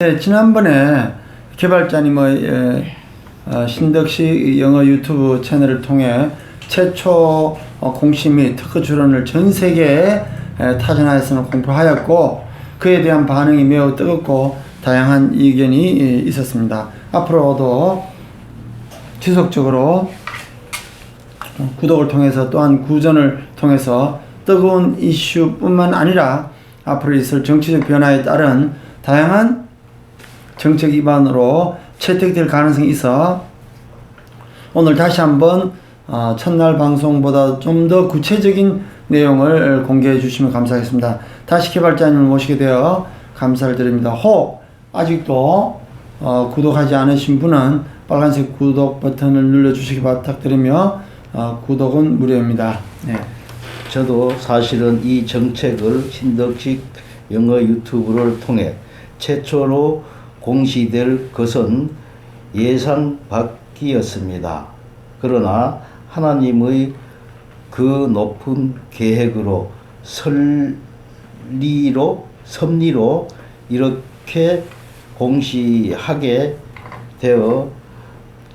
네, 지난번에 개발자님의 신덕식 영어 유튜브 채널을 통해 최초 공시 및 특허 출원을 전 세계에 타전하여서는 공표하였고, 그에 대한 반응이 매우 뜨겁고 다양한 의견이 있었습니다. 앞으로도 지속적으로 구독을 통해서, 또한 구전을 통해서 뜨거운 이슈뿐만 아니라 앞으로 있을 정치적 변화에 따른 다양한 정책 위반으로 채택될 가능성이 있어 오늘 다시 한번 첫날 방송보다 좀 더 구체적인 내용을 공개해 주시면 감사하겠습니다. 다시 개발자님을 모시게 되어 감사를 드립니다. 혹 아직도 구독하지 않으신 분은 빨간색 구독 버튼을 눌러 주시기 부탁드리며, 구독은 무료입니다. 네. 저도 사실은 이 정책을 신덕식 영어 유튜브를 통해 최초로 공시될 것은 예상 밖이었습니다. 그러나 하나님의 그 높은 계획으로 섭리로 이렇게 공시하게 되어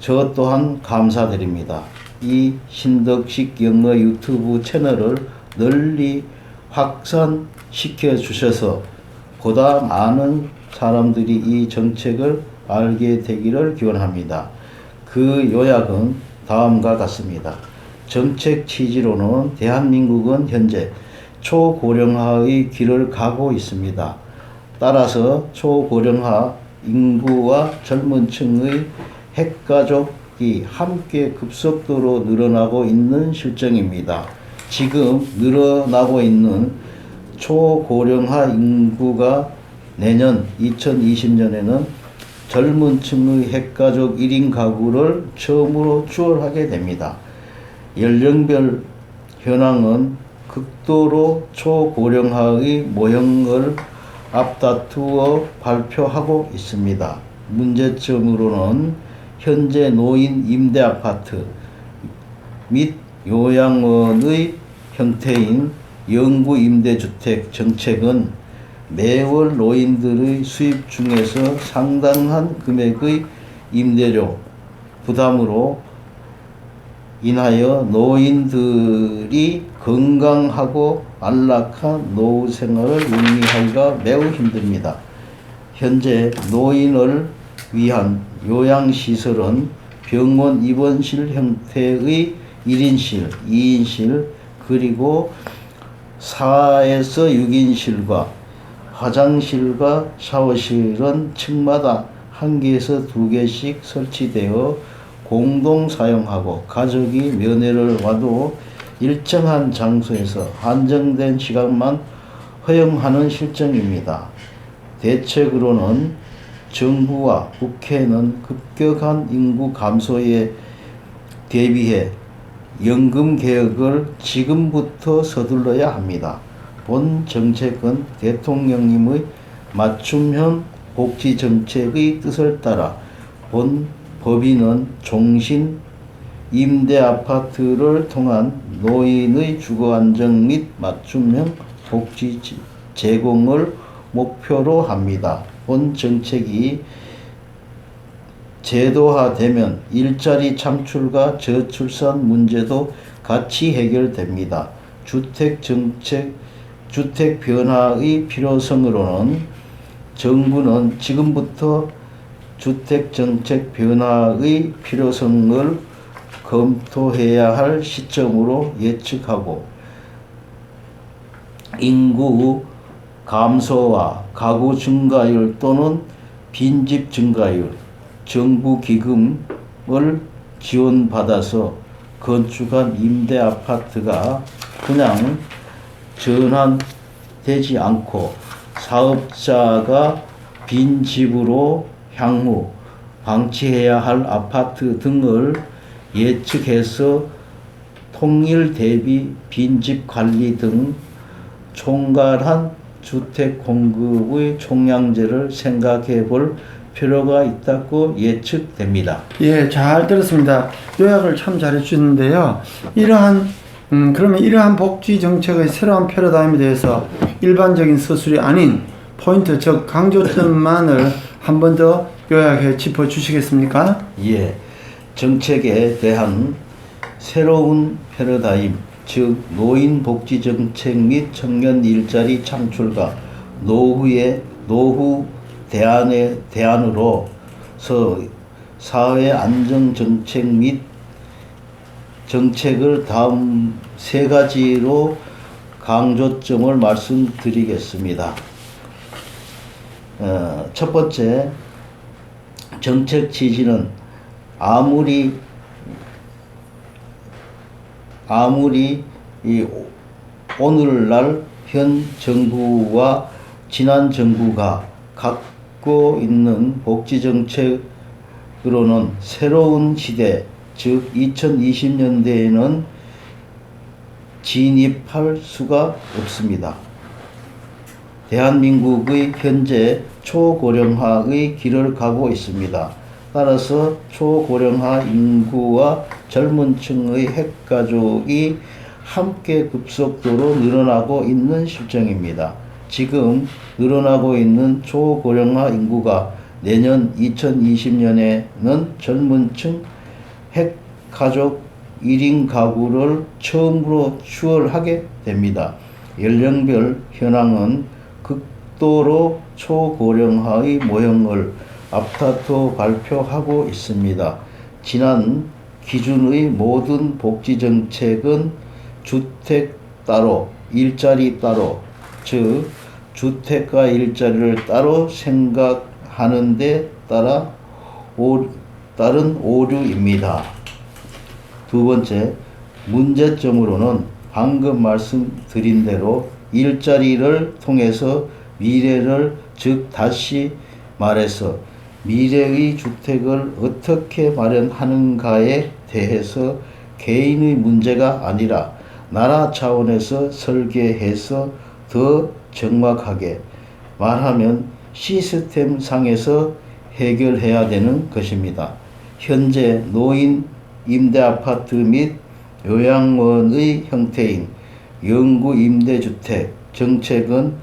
저 또한 감사드립니다. 이 신덕식 영어 유튜브 채널을 널리 확산시켜 주셔서 보다 많은 사람들이 이 정책을 알게 되기를 기원합니다. 그 요약은 다음과 같습니다. 정책 취지로는 대한민국은 현재 초고령화의 길을 가고 있습니다. 따라서 초고령화 인구와 젊은 층의 핵가족이 함께 급속도로 늘어나고 있는 실정입니다. 지금 늘어나고 있는 초고령화 인구가 내년 2020년에는 젊은 층의 핵가족 1인 가구를 처음으로 추월하게 됩니다. 연령별 현황은 극도로 초고령화의 모형을 앞다투어 발표하고 있습니다. 문제점으로는 현재 노인 임대 아파트 및 요양원의 형태인 영구 임대주택 정책은 매월 노인들의 수입 중에서 상당한 금액의 임대료 부담으로 인하여 노인들이 건강하고 안락한 노후 생활을 영위하기가 매우 힘듭니다. 현재 노인을 위한 요양시설은 병원 입원실 형태의 1인실, 2인실, 그리고 4에서 6인실과 화장실과 샤워실은 층마다 1개에서 2개씩 설치되어 공동 사용하고, 가족이 면회를 와도 일정한 장소에서 한정된 시간만 허용하는 실정입니다. 대책으로는 정부와 국회는 급격한 인구 감소에 대비해 연금 개혁을 지금부터 서둘러야 합니다. 본 정책은 대통령님의 맞춤형 복지 정책의 뜻을 따라 본 법인은 종신 임대 아파트를 통한 노인의 주거 안정 및 맞춤형 복지 제공을 목표로 합니다. 본 정책이 제도화되면 일자리 창출과 저출산 문제도 같이 해결됩니다. 주택 변화의 필요성으로는 정부는 지금부터 주택정책 변화의 필요성을 검토해야 할 시점으로 예측하고, 인구 감소와 가구 증가율 또는 빈집 증가율, 정부 기금을 지원받아서 건축한 임대 아파트가 그냥 전환되지 않고 사업자가 빈 집으로 향후 방치해야 할 아파트 등을 예측해서 통일 대비 빈집 관리 등 총괄한 주택 공급의 총량제를 생각해 볼 필요가 있다고 예측됩니다. 예, 잘 들었습니다. 요약을 참 잘해 주셨는데요. 그러면 이러한 복지 정책의 새로운 패러다임에 대해서 일반적인 서술이 아닌 포인트, 즉 강조점만을 한 번 더 요약해 짚어 주시겠습니까? 예, 정책에 대한 새로운 패러다임, 즉 노인복지 정책 및 청년 일자리 창출과 노후 대안으로서 사회 안정 정책 및 정책을 다음 세 가지로 강조점을 말씀드리겠습니다. 첫 번째, 정책 취지는 아무리 이 오늘날 현 정부와 지난 정부가 갖고 있는 복지 정책으로는 새로운 시대, 즉 2020년대에는 진입할 수가 없습니다. 대한민국의 현재 초고령화의 길을 가고 있습니다. 따라서 초고령화 인구와 젊은 층의 핵가족이 함께 급속도로 늘어나고 있는 실정입니다. 지금 늘어나고 있는 초고령화 인구가 내년 2020년에는 젊은 층 핵가족 1인 가구를 처음으로 추월하게 됩니다. 연령별 현황은 극도로 초고령화의 모형을 앞다퉈 발표하고 있습니다. 지난 기준의 모든 복지정책은 주택 따로, 일자리 따로, 즉 주택과 일자리를 따로 생각하는 데 따른 오류입니다. 두 번째, 문제점으로는 방금 말씀드린 대로 일자리를 통해서 미래를, 즉 다시 말해서 미래의 주택을 어떻게 마련하는가에 대해서 개인의 문제가 아니라 나라 차원에서 설계해서 더 정확하게 말하면 시스템 상에서 해결해야 되는 것입니다. 현재 노인 임대아파트 및 요양원의 형태인 영구임대주택 정책은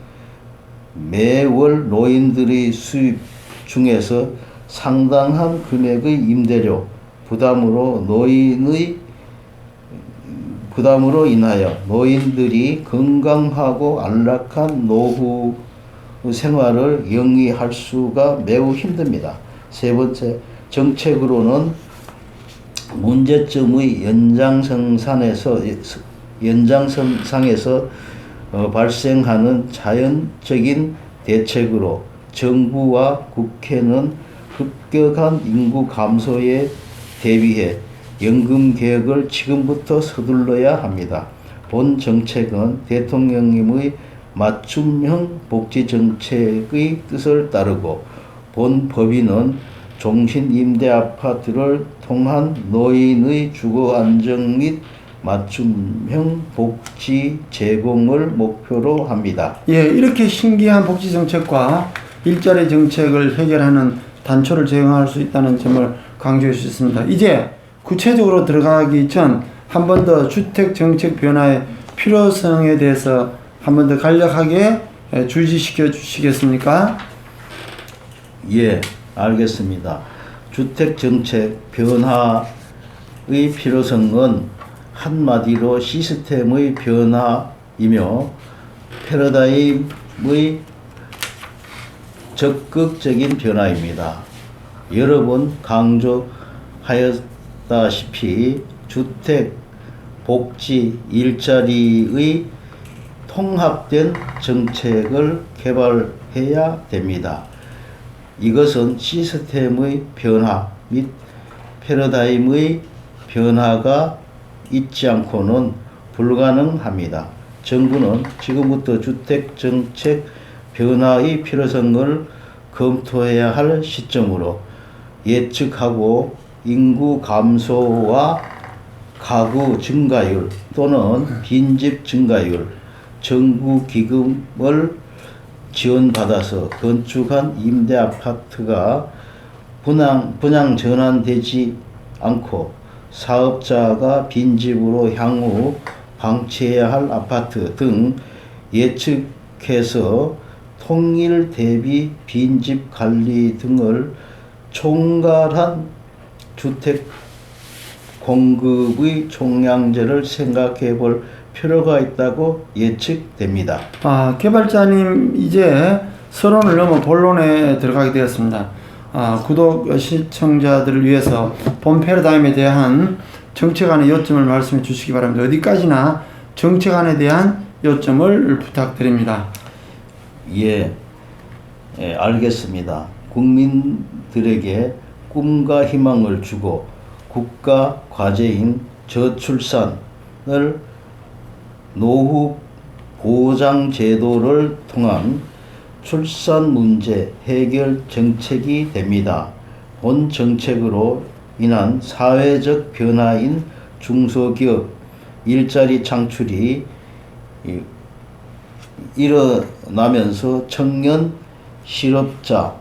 매월 노인들의 수입 중에서 상당한 금액의 임대료 부담으로 인하여 노인들이 건강하고 안락한 노후 생활을 영위할 수가 매우 힘듭니다. 세 번째, 정책으로는 문제점의 연장선상에서 발생하는 자연적인 대책으로 정부와 국회는 급격한 인구 감소에 대비해 연금 개혁을 지금부터 서둘러야 합니다. 본 정책은 대통령님의 맞춤형 복지 정책의 뜻을 따르고 본 법인은 종신 임대 아파트를 통한 노인의 주거 안정 및 맞춤형 복지 제공을 목표로 합니다. 예, 이렇게 신기한 복지 정책과 일자리 정책을 해결하는 단초를 제공할 수 있다는 점을 강조해 주셨습니다. 이제 구체적으로 들어가기 전 한 번 더 주택 정책 변화의 필요성에 대해서 한 번 더 간략하게 주지시켜 주시겠습니까? 예, 알겠습니다. 주택 정책 변화의 필요성은 한마디로 시스템의 변화이며 패러다임의 적극적인 변화입니다. 여러 번 강조하였다시피 주택, 복지, 일자리의 통합된 정책을 개발해야 됩니다. 이것은 시스템의 변화 및 패러다임의 변화가 있지 않고는 불가능합니다. 정부는 지금부터 주택 정책 변화의 필요성을 검토해야 할 시점으로 예측하고 인구 감소와 가구 증가율 또는 빈집 증가율, 정부 기금을 지원받아서 건축한 임대 아파트가 분양 전환되지 않고 사업자가 빈집으로 향후 방치해야 할 아파트 등 예측해서 통일 대비 빈집 관리 등을 총괄한 주택 공급의 총량제를 생각해 볼 필요가 있다고 예측됩니다. 개발자님 이제 서론을 넘어 본론에 들어가게 되었습니다. 구독 시청자들을 위해서 본 패러다임에 대한 정책안의 요점을 말씀해 주시기 바랍니다. 어디까지나 정책안에 대한 요점을 부탁드립니다. 예, 알겠습니다. 국민들에게 꿈과 희망을 주고 국가 과제인 저출산을 노후 보장 제도를 통한 출산 문제 해결 정책이 됩니다. 본 정책으로 인한 사회적 변화인 중소기업 일자리 창출이 일어나면서 청년 실업자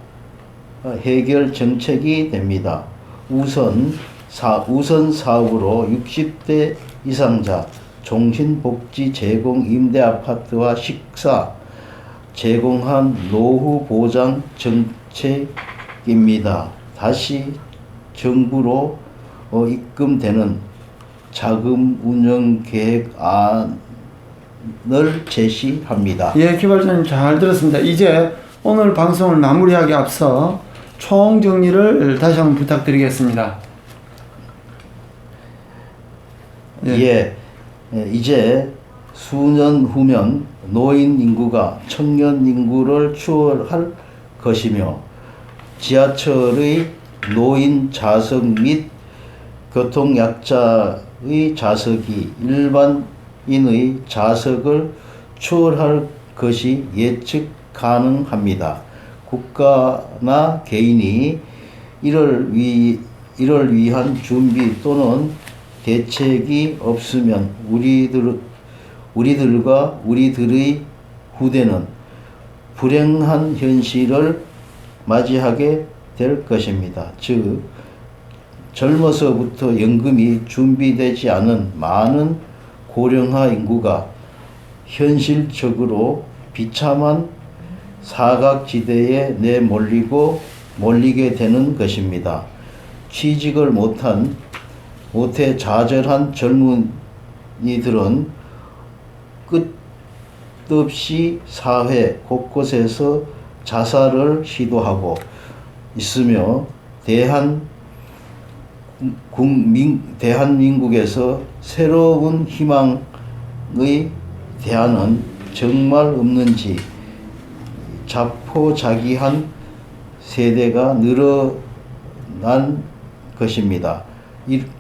해결 정책이 됩니다. 우선 사업으로 60대 이상자 종신복지 제공 임대아파트와 식사 제공한 노후 보장 정책입니다. 다시 정부로 입금되는 자금 운영 계획안을 제시합니다. 예, 개발자님 잘 들었습니다. 이제 오늘 방송을 마무리하기 앞서 총 정리를 다시 한번 부탁드리겠습니다. 이제 수년 후면 노인 인구가 청년 인구를 추월할 것이며 지하철의 노인 좌석 및 교통약자의 좌석이 일반인의 좌석을 추월할 것이 예측 가능합니다. 국가나 개인이 이를 위한 준비 또는 대책이 없으면 우리들과 우리들의 후대는 불행한 현실을 맞이하게 될 것입니다. 즉, 젊어서부터 연금이 준비되지 않은 많은 고령화 인구가 현실적으로 비참한 사각지대에 몰리게 되는 것입니다. 취직을 못해 좌절한 젊은이들은 끝없이 사회 곳곳에서 자살을 시도하고 있으며 대한민국에서 새로운 희망의 대안은 정말 없는지 자포자기한 세대가 늘어난 것입니다.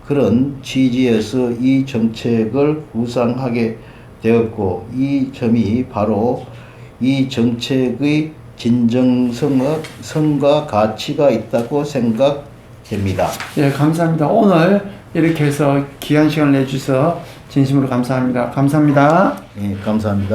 그런 취지에서 이 정책을 구상하게 되었고 이 점이 바로 이 정책의 진정성과 가치가 있다고 생각됩니다. 예, 감사합니다. 오늘 이렇게 해서 귀한 시간을 내주셔서 진심으로 감사합니다. 감사합니다. 예, 감사합니다.